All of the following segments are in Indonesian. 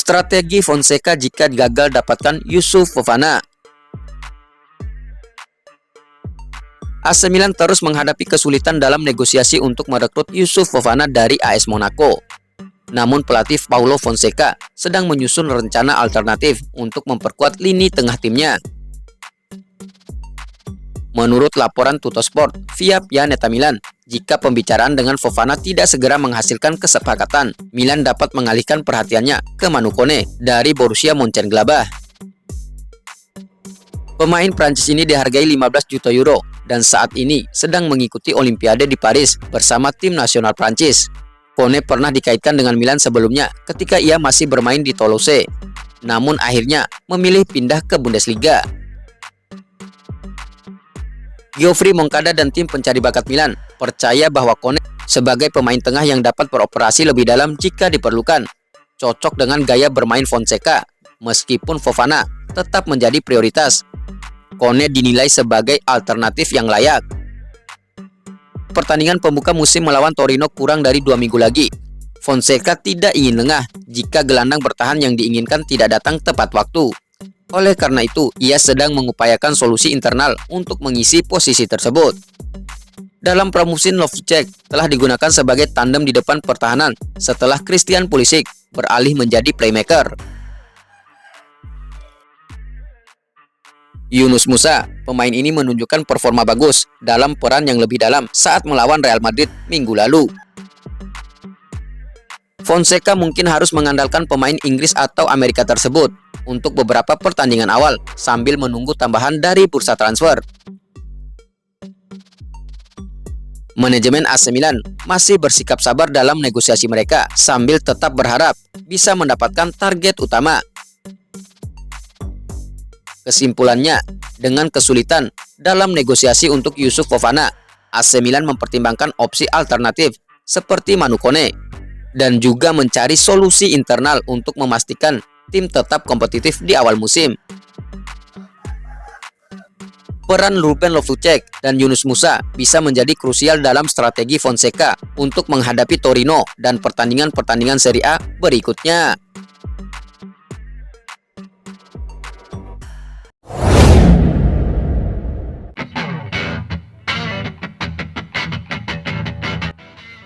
Strategi Fonseca jika gagal dapatkan Youssouf Fofana. AC Milan terus menghadapi kesulitan dalam negosiasi untuk merekrut Youssouf Fofana dari AS Monaco. Namun pelatih Paulo Fonseca sedang menyusun rencana alternatif untuk memperkuat lini tengah timnya. Menurut laporan Tuttosport via Pianeta Milan, jika pembicaraan dengan Fofana tidak segera menghasilkan kesepakatan, Milan dapat mengalihkan perhatiannya ke Manu Kone dari Borussia Mönchengladbach. Pemain Prancis ini dihargai 15 juta euro dan saat ini sedang mengikuti Olimpiade di Paris bersama tim nasional Prancis. Kone pernah dikaitkan dengan Milan sebelumnya ketika ia masih bermain di Toulouse, namun akhirnya memilih pindah ke Bundesliga. Geoffrey Moncada dan tim pencari bakat Milan percaya bahwa Kone sebagai pemain tengah yang dapat beroperasi lebih dalam jika diperlukan, cocok dengan gaya bermain Fonseca. Meskipun Fofana tetap menjadi prioritas, Kone dinilai sebagai alternatif yang layak. Pertandingan pembuka musim melawan Torino kurang dari 2 minggu lagi. Fonseca tidak ingin lengah jika gelandang bertahan yang diinginkan tidak datang tepat waktu. Oleh karena itu, ia sedang mengupayakan solusi internal untuk mengisi posisi tersebut. Dalam pramusim, Loftus-Cheek telah digunakan sebagai tandem di depan pertahanan setelah Christian Pulisic beralih menjadi playmaker. Yunus Musa, pemain ini menunjukkan performa bagus dalam peran yang lebih dalam saat melawan Real Madrid minggu lalu. Fonseca mungkin harus mengandalkan pemain Inggris atau Amerika tersebut untuk beberapa pertandingan awal sambil menunggu tambahan dari bursa transfer. Manajemen AC Milan masih bersikap sabar dalam negosiasi mereka sambil tetap berharap bisa mendapatkan target utama. Kesimpulannya, dengan kesulitan dalam negosiasi untuk Youssouf Fofana, AC Milan mempertimbangkan opsi alternatif seperti Manu Kone dan juga mencari solusi internal untuk memastikan tim tetap kompetitif di awal musim. Peran Ruben Loftus-Cheek dan Yunus Musa bisa menjadi krusial dalam strategi Fonseca untuk menghadapi Torino dan pertandingan-pertandingan Serie A berikutnya.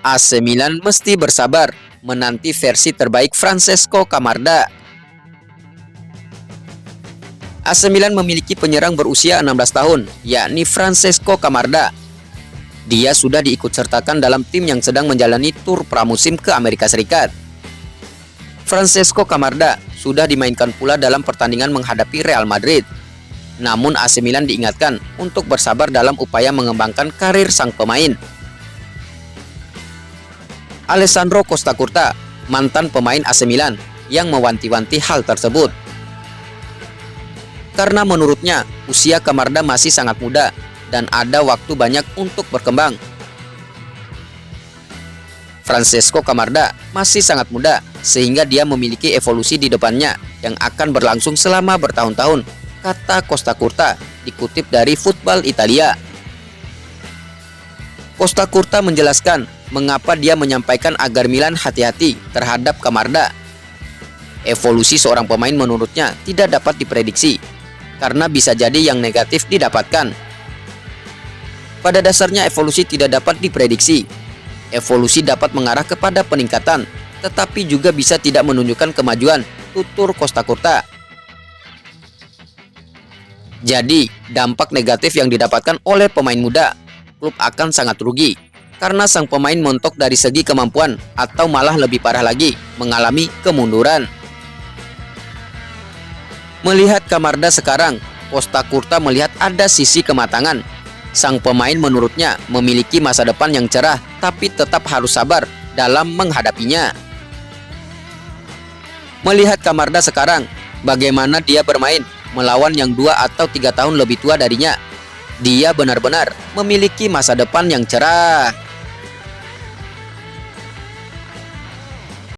AC Milan mesti bersabar menanti versi terbaik Francesco Camarda. AC Milan memiliki penyerang berusia 16 tahun, yakni Francesco Camarda. Dia sudah diikutsertakan dalam tim yang sedang menjalani tur pramusim ke Amerika Serikat. Francesco Camarda sudah dimainkan pula dalam pertandingan menghadapi Real Madrid. Namun AC Milan diingatkan untuk bersabar dalam upaya mengembangkan karir sang pemain. Alessandro Costacurta, mantan pemain AC Milan, yang mewanti-wanti hal tersebut. Karena menurutnya, usia Camarda masih sangat muda dan ada waktu banyak untuk berkembang. Francesco Camarda masih sangat muda, sehingga dia memiliki evolusi di depannya yang akan berlangsung selama bertahun-tahun, kata Costacurta, dikutip dari Football Italia. Costacurta menjelaskan mengapa dia menyampaikan agar Milan hati-hati terhadap Camarda. Evolusi seorang pemain menurutnya tidak dapat diprediksi, karena bisa jadi yang negatif didapatkan. Pada dasarnya evolusi tidak dapat diprediksi. Evolusi dapat mengarah kepada peningkatan, tetapi juga bisa tidak menunjukkan kemajuan, tutur Costacurta. Jadi, dampak negatif yang didapatkan oleh pemain muda, klub akan sangat rugi, karena sang pemain montok dari segi kemampuan atau malah lebih parah lagi, mengalami kemunduran. Melihat Camarda sekarang, Costacurta melihat ada sisi kematangan. Sang pemain menurutnya memiliki masa depan yang cerah, tapi tetap harus sabar dalam menghadapinya. Melihat Camarda sekarang, bagaimana dia bermain melawan yang 2 atau 3 tahun lebih tua darinya, dia benar-benar memiliki masa depan yang cerah.